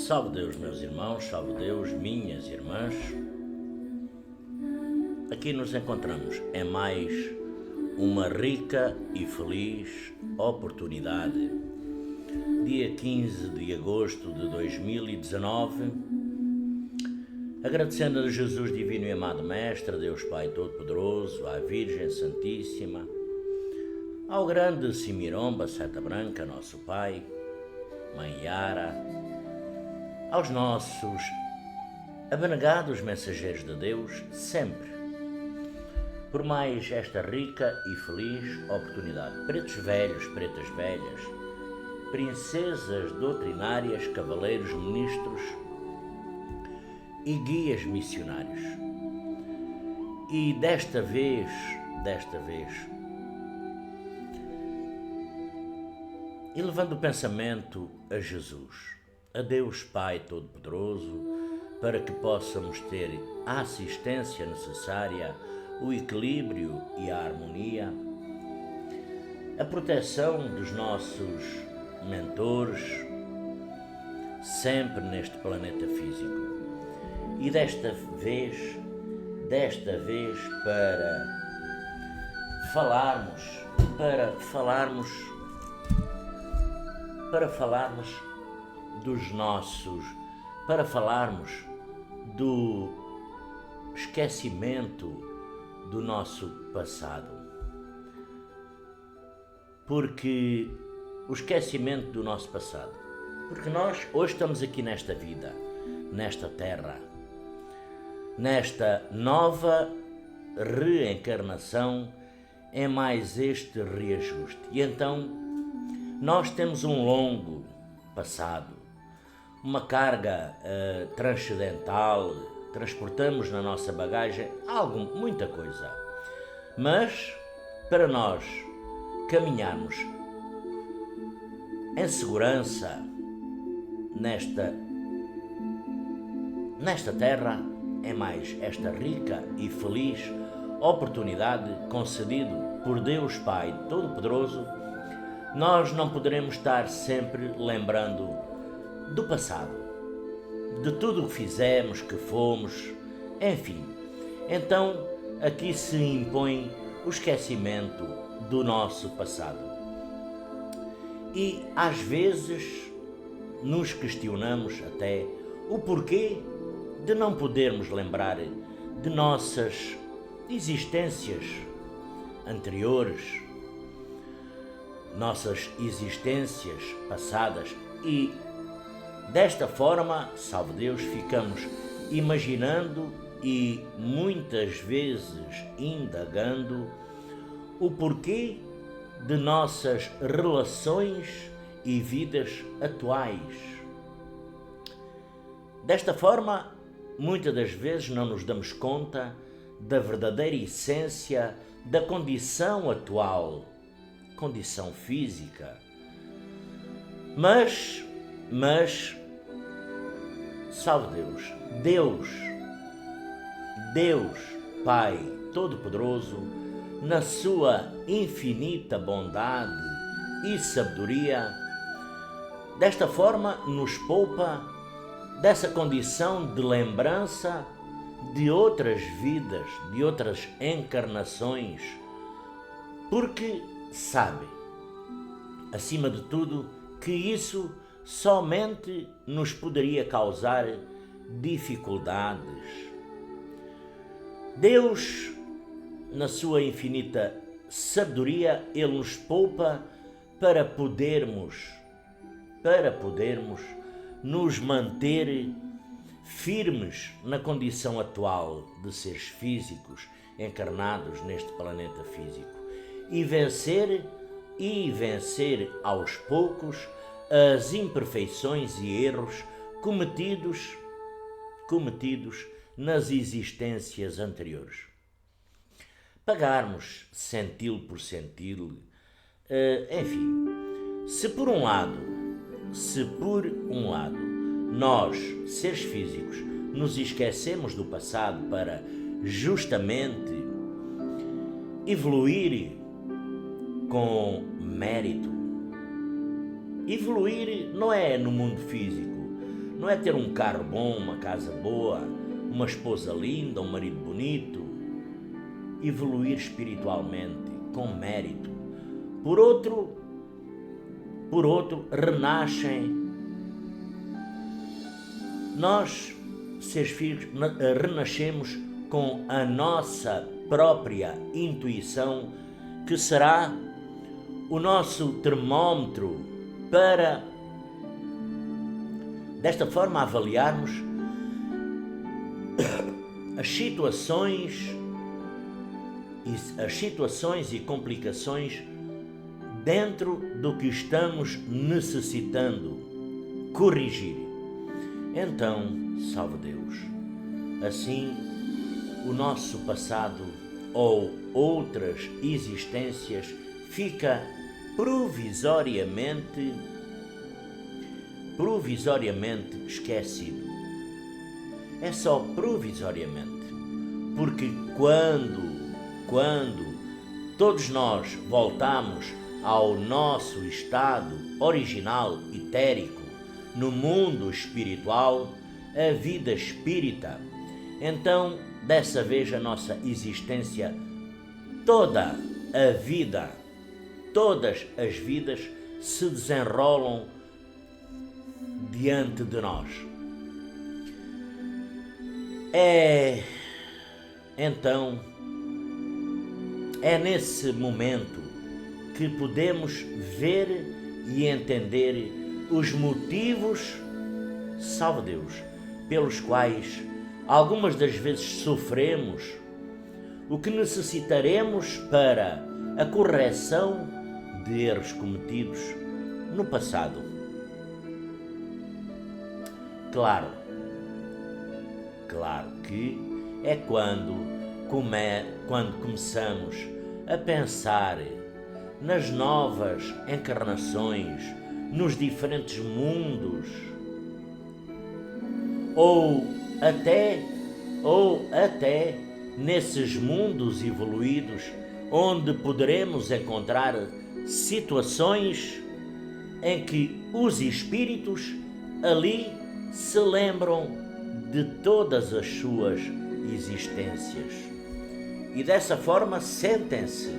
Salve Deus, meus irmãos, salve Deus, minhas irmãs. Aqui nos encontramos em mais uma rica e feliz oportunidade. Dia 15 de agosto de 2019, agradecendo a Jesus Divino e Amado Mestre, Deus Pai Todo-Poderoso, à Virgem Santíssima, ao grande Simiromba, Seta Branca, nosso Pai, Mãe Yara, aos nossos abnegados mensageiros de Deus, sempre, por mais esta rica e feliz oportunidade. Pretos velhos, pretas velhas, princesas doutrinárias, cavaleiros ministros e guias missionários. E desta vez, elevando o pensamento a Jesus, a Deus Pai Todo-Poderoso, para que possamos ter a assistência necessária, o equilíbrio e a harmonia, a proteção dos nossos mentores, sempre neste planeta físico. E desta vez para falarmos do esquecimento do nosso passado. Porque o esquecimento do nosso passado. Porque nós hoje estamos aqui nesta vida, nesta terra, nesta nova reencarnação, é mais este reajuste. E então nós temos um longo passado, uma carga transcendental, transportamos na nossa bagagem muita coisa. Mas para nós caminharmos em segurança nesta terra, é mais esta rica e feliz oportunidade concedido por Deus Pai Todo-Poderoso. Nós não poderemos estar sempre lembrando do passado, de tudo o que fizemos, que fomos, enfim. Então aqui se impõe o esquecimento do nosso passado. E às vezes nos questionamos até o porquê de não podermos lembrar de nossas existências anteriores, nossas existências passadas, e desta forma, salve Deus, ficamos imaginando e muitas vezes indagando o porquê de nossas relações e vidas atuais. Desta forma, muitas das vezes não nos damos conta da verdadeira essência da condição atual, condição física. Mas, salve Deus, Deus Pai Todo-Poderoso, na sua infinita bondade e sabedoria, desta forma nos poupa dessa condição de lembrança de outras vidas, de outras encarnações, porque sabe, acima de tudo, que isso somente nos poderia causar dificuldades. Deus, na sua infinita sabedoria, Ele nos poupa para podermos nos manter firmes na condição atual de seres físicos encarnados neste planeta físico e vencer aos poucos as imperfeições e erros cometidos nas existências anteriores. Pagarmos centil por centil, enfim, se por um lado nós, seres físicos, nos esquecemos do passado para justamente evoluir com mérito. Evoluir não é no mundo físico, não é ter um carro bom, uma casa boa, uma esposa linda, um marido bonito. Evoluir espiritualmente, com mérito. Por outro, renascem. Nós, seres filhos, renascemos com a nossa própria intuição, que será o nosso termómetro para, desta forma, avaliarmos as situações e complicações dentro do que estamos necessitando corrigir. Então, salve Deus, assim o nosso passado ou outras existências fica provisoriamente esquecido. É só provisoriamente, porque quando todos nós voltamos ao nosso estado original etérico no mundo espiritual, a vida espírita, então dessa vez a nossa existência, toda a vida, todas as vidas se desenrolam diante de nós. Então, é nesse momento que podemos ver e entender os motivos, salve Deus, pelos quais algumas das vezes sofremos, o que necessitaremos para a correção de erros cometidos no passado. Claro que é quando começamos a pensar nas novas encarnações, nos diferentes mundos, ou até nesses mundos evoluídos, onde poderemos encontrar situações em que os espíritos ali se lembram de todas as suas existências e dessa forma sentem-se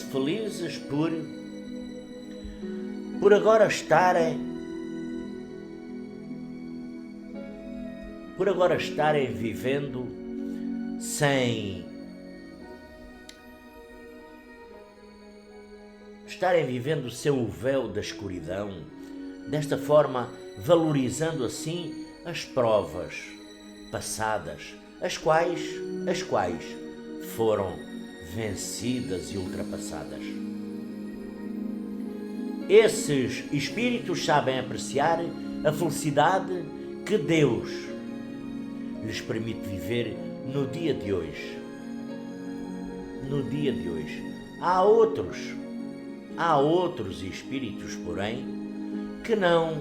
felizes por agora estarem vivendo o seu véu da escuridão, desta forma valorizando assim as provas passadas, as quais foram vencidas e ultrapassadas. Esses espíritos sabem apreciar a felicidade que Deus lhes permite viver no dia de hoje. Há outros espíritos, porém, que não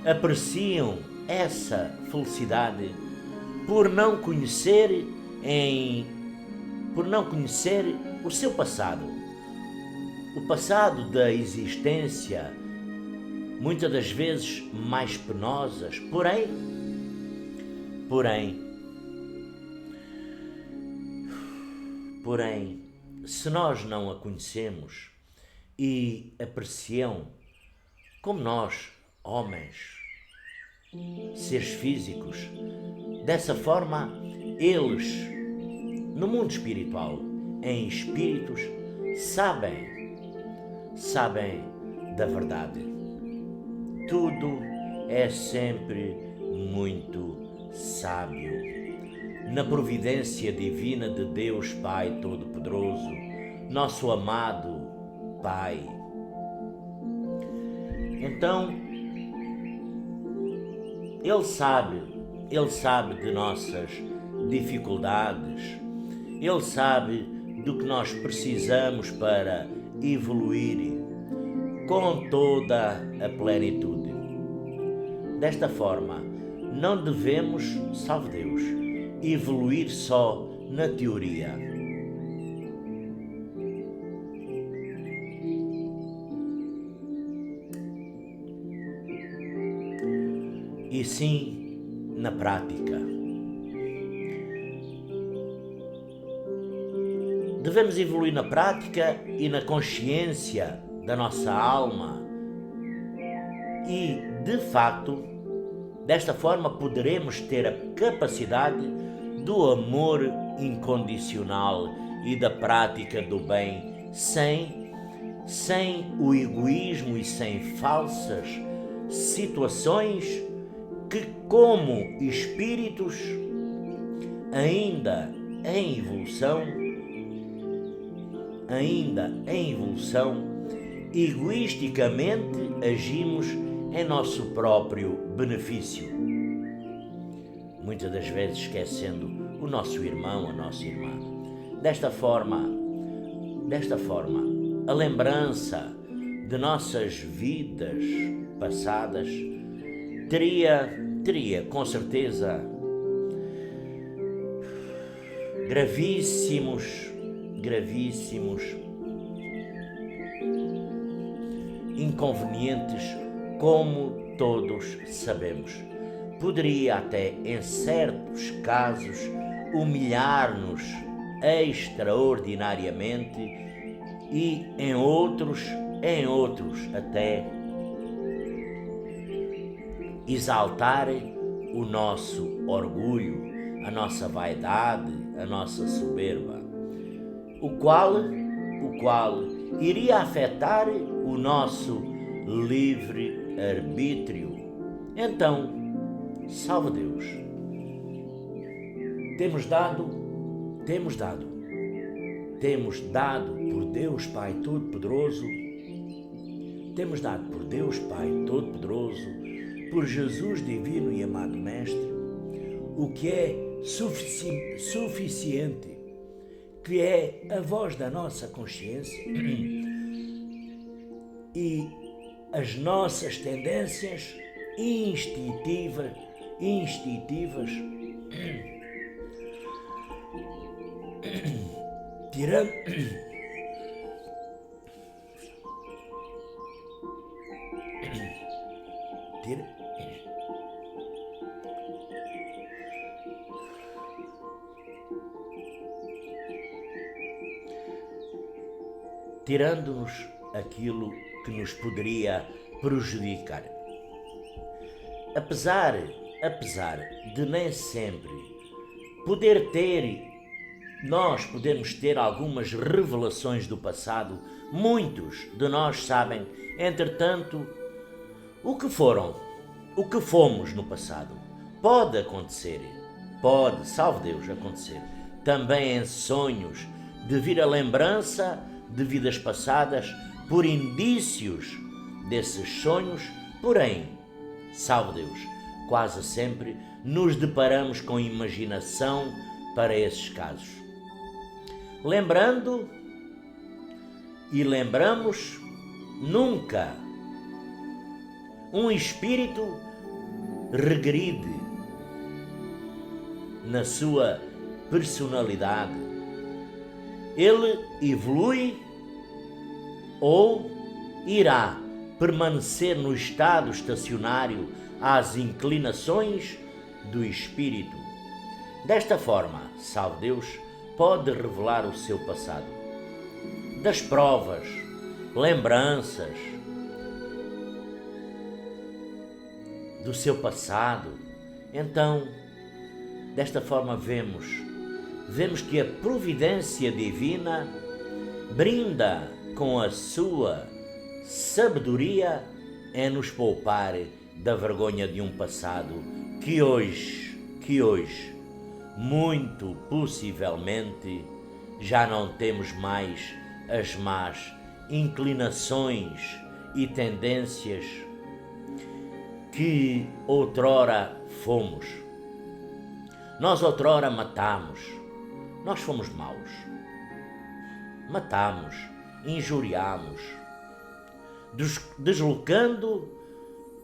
apreciam essa felicidade por não conhecer o seu passado. O passado da existência, muitas das vezes mais penosas, porém, se nós não a conhecemos e apreciamos como nós, homens, seres físicos, dessa forma, eles, no mundo espiritual, em espíritos, sabem da verdade. Tudo é sempre muito sábio. Na providência divina de Deus Pai Todo-Poderoso, nosso amado Pai. Então, Ele sabe de nossas dificuldades, Ele sabe do que nós precisamos para evoluir com toda a plenitude. Desta forma, não devemos, salve Deus, evoluir só na teoria. e sim na prática. Devemos evoluir na prática e na consciência da nossa alma e, de facto, desta forma poderemos ter a capacidade do amor incondicional e da prática do bem sem o egoísmo e sem falsas situações que, como espíritos ainda em evolução, egoisticamente agimos em nosso próprio benefício, muitas das vezes esquecendo o nosso irmão, a nossa irmã. Desta forma, a lembrança de nossas vidas passadas teria com certeza gravíssimos inconvenientes, como todos sabemos. Poderia até, em certos casos, humilhar-nos extraordinariamente e em outros até exaltar o nosso orgulho, a nossa vaidade, a nossa soberba, o qual iria afetar o nosso livre-arbítrio. Então, salve Deus, temos dado por Deus Pai Todo-Poderoso, por Jesus Divino e Amado Mestre, o que é suficiente, que é a voz da nossa consciência e as nossas tendências instintivas tirando-nos aquilo que nos poderia prejudicar. Apesar de nem sempre nós podemos ter algumas revelações do passado, muitos de nós sabem, entretanto, o que fomos no passado. Pode acontecer, salve Deus, acontecer, também em sonhos, de vir a lembrança de vidas passadas, por indícios desses sonhos, porém, salve Deus, quase sempre nos deparamos com imaginação para esses casos. Lembramos nunca um espírito regride na sua personalidade. Ele evolui ou irá permanecer no estado estacionário às inclinações do espírito. Desta forma, salve Deus, pode revelar o seu passado, das provas, lembranças do seu passado. Então, desta forma vemos que a providência divina brinda com a sua sabedoria em nos poupar da vergonha de um passado que hoje, muito possivelmente, já não temos mais as más inclinações e tendências que outrora fomos. Nós outrora matamos, nós fomos maus, matamos, injuriamos,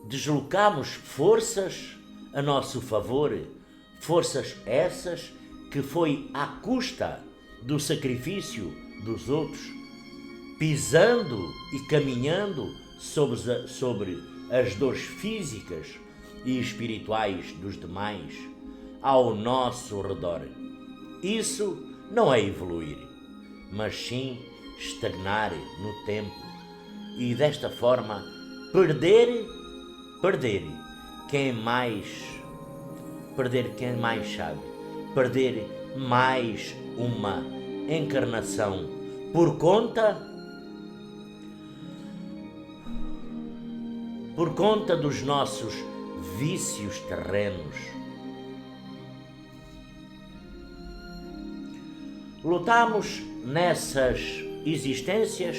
deslocamos forças a nosso favor, forças essas que foi à custa do sacrifício dos outros, pisando e caminhando sobre as dores físicas e espirituais dos demais ao nosso redor. Isso não é evoluir, mas sim estagnar no tempo e desta forma perder quem mais sabe, perder mais uma encarnação por conta dos nossos vícios terrenos. Lutamos nessas existências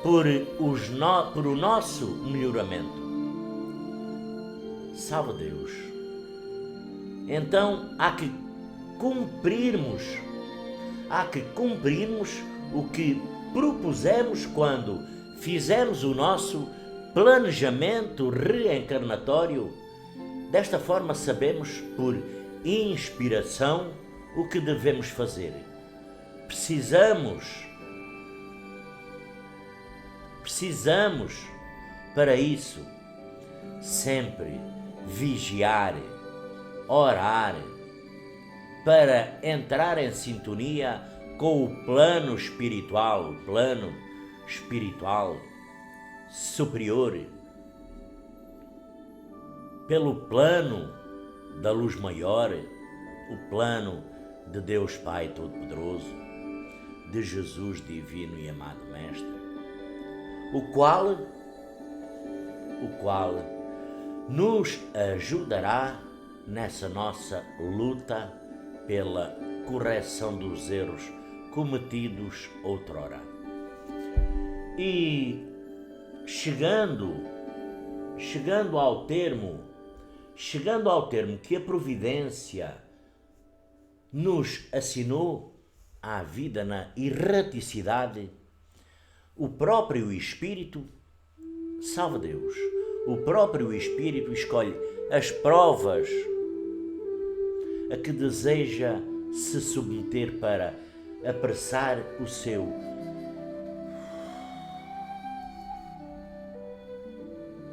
por o nosso melhoramento. Salve Deus. Então há que cumprirmos o que propusemos quando fizemos o nosso planejamento reencarnatório. Desta forma sabemos por inspiração o que devemos fazer. Precisamos para isso sempre vigiar, orar, para entrar em sintonia com o plano espiritual superior, pelo plano da luz maior, o plano de Deus Pai Todo-Poderoso, de Jesus Divino e Amado Mestre, o qual nos ajudará nessa nossa luta pela correção dos erros cometidos outrora. E chegando ao termo que a providência nos assinou à vida na erraticidade, o próprio Espírito, salve Deus, o próprio Espírito escolhe as provas a que deseja se submeter para apressar o seu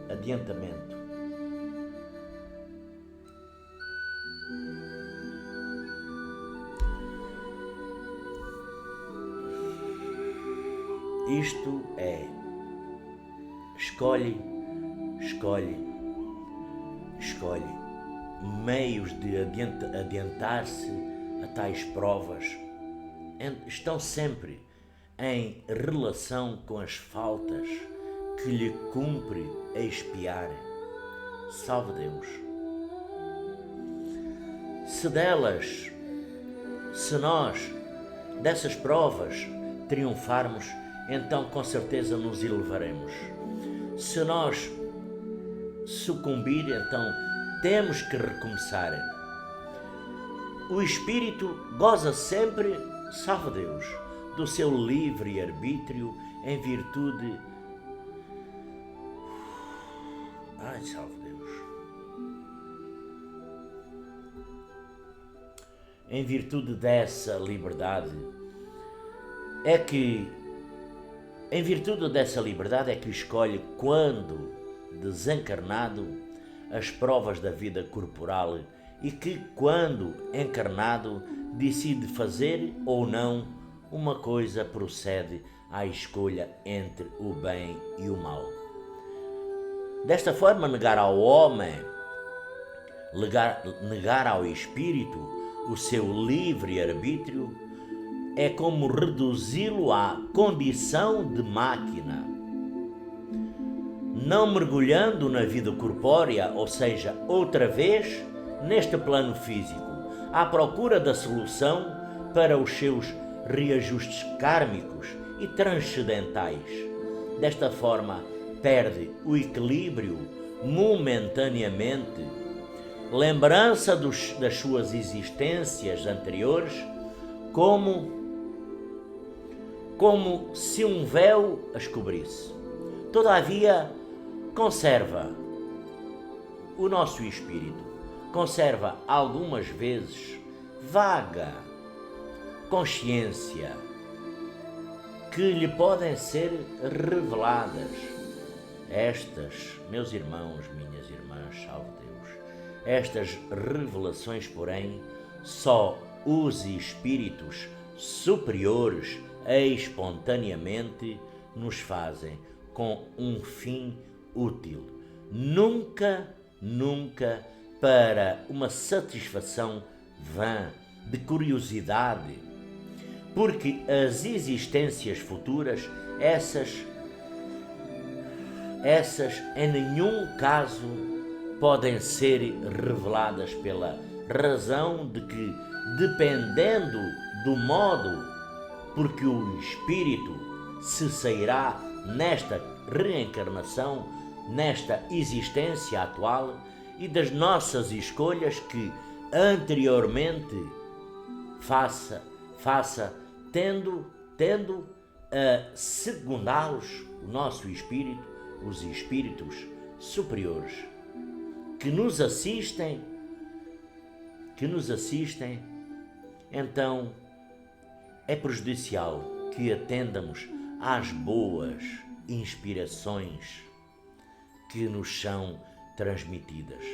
adiantamento. Isto é, escolhe meios de adiantar-se a tais provas. Estão sempre em relação com as faltas que lhe cumpre expiar. Salve Deus. Se nós dessas provas triunfarmos, então com certeza nos elevaremos. Se nós sucumbir, então temos que recomeçar. O Espírito goza sempre, salve Deus, do seu livre arbítrio em virtude... salve Deus. Em virtude dessa liberdade é que escolhe, quando desencarnado, as provas da vida corporal e que, quando encarnado, decide fazer ou não uma coisa, procede à escolha entre o bem e o mal. Desta forma, negar ao homem, negar ao espírito o seu livre arbítrio é como reduzi-lo à condição de máquina, não mergulhando na vida corpórea, ou seja, outra vez neste plano físico, à procura da solução para os seus reajustes kármicos e transcendentais. Desta forma, perde o equilíbrio momentaneamente, lembrança das suas existências anteriores, como se um véu as cobrisse. Todavia, conserva o nosso espírito, conserva algumas vezes vaga consciência que lhe podem ser reveladas. Estas, meus irmãos, minhas irmãs, salve Deus, estas revelações, porém, só os espíritos superiores espontaneamente nos fazem com um fim útil. Nunca para uma satisfação vã de curiosidade, porque as existências futuras, essas em nenhum caso podem ser reveladas, pela razão de que, dependendo do modo por que o espírito se sairá nesta reencarnação, nesta existência atual, e das nossas escolhas que anteriormente faça tendo a secundá-los, o nosso espírito, os espíritos superiores que nos assistem, então é prejudicial que atendamos às boas inspirações que nos são transmitidas.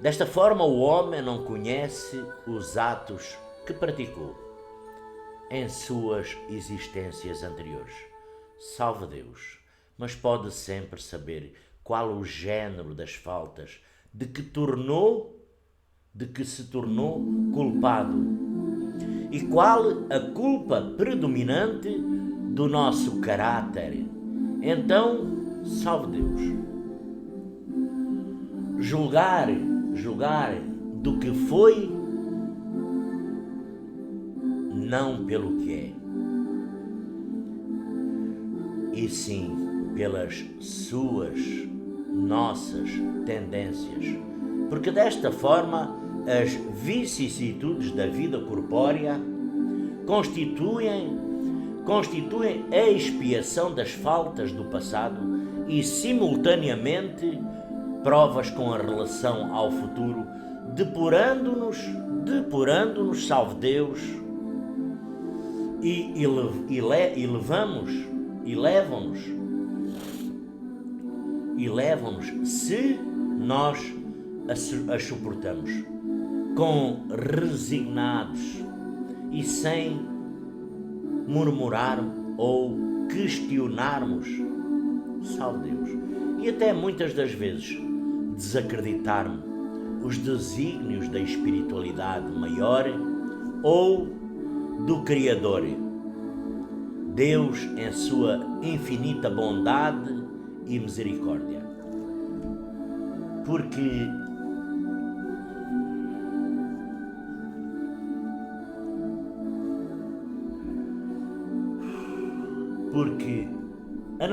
Desta forma, o homem não conhece os atos que praticou em suas existências anteriores. Salve Deus, mas pode sempre saber qual o género das faltas de que se tornou culpado e qual a culpa predominante do nosso caráter. Então, salve Deus, julgar do que foi, não pelo que é, e sim pelas nossas tendências, porque desta forma as vicissitudes da vida corpórea constituem a expiação das faltas do passado e, simultaneamente, provas com a relação ao futuro, depurando-nos, salve Deus, e levam-nos, se nós as suportamos, com resignados e sem murmurar ou questionarmos, salve Deus, e até muitas das vezes desacreditar-me os desígnios da espiritualidade maior ou do Criador, Deus em sua infinita bondade e misericórdia. Porque a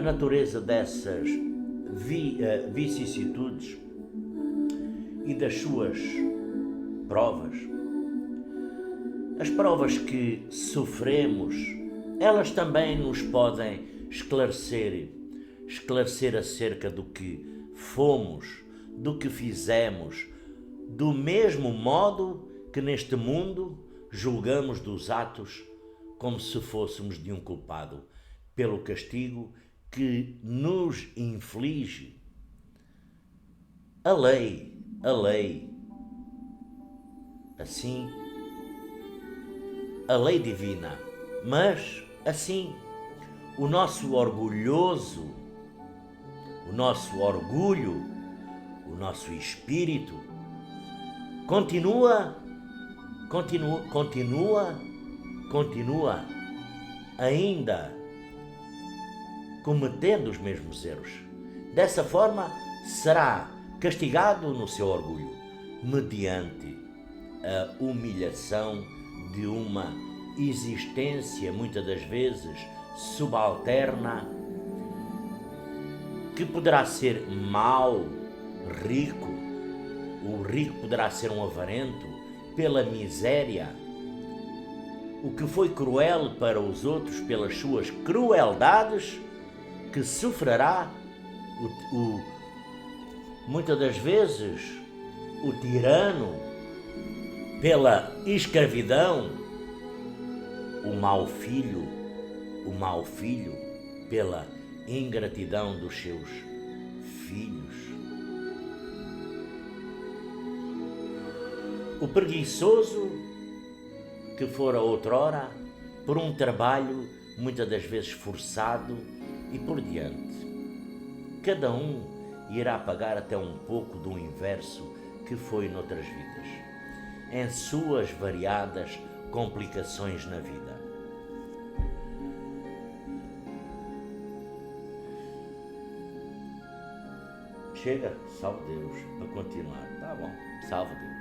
natureza dessas vicissitudes e das suas provas, as provas que sofremos, elas também nos podem esclarecer acerca do que fomos, do que fizemos, do mesmo modo que neste mundo julgamos dos atos como se fôssemos de um culpado, pelo castigo que nos inflige a lei, assim, a lei divina, mas assim o nosso orgulho, o nosso espírito continua ainda cometendo os mesmos erros. Dessa forma, será castigado no seu orgulho, mediante a humilhação de uma existência muitas das vezes subalterna, que poderá ser mau, rico, o rico poderá ser um avarento pela miséria, o que foi cruel para os outros pelas suas crueldades, que sofrerá muitas das vezes o tirano pela escravidão, o mau filho o mau filho pela ingratidão dos seus filhos. O preguiçoso que fora outrora por um trabalho muitas das vezes forçado e por diante. Cada um irá pagar até um pouco do inverso que foi noutras vidas, em suas variadas complicações na vida. Chega, salve Deus, para continuar. Tá bom, salve Deus.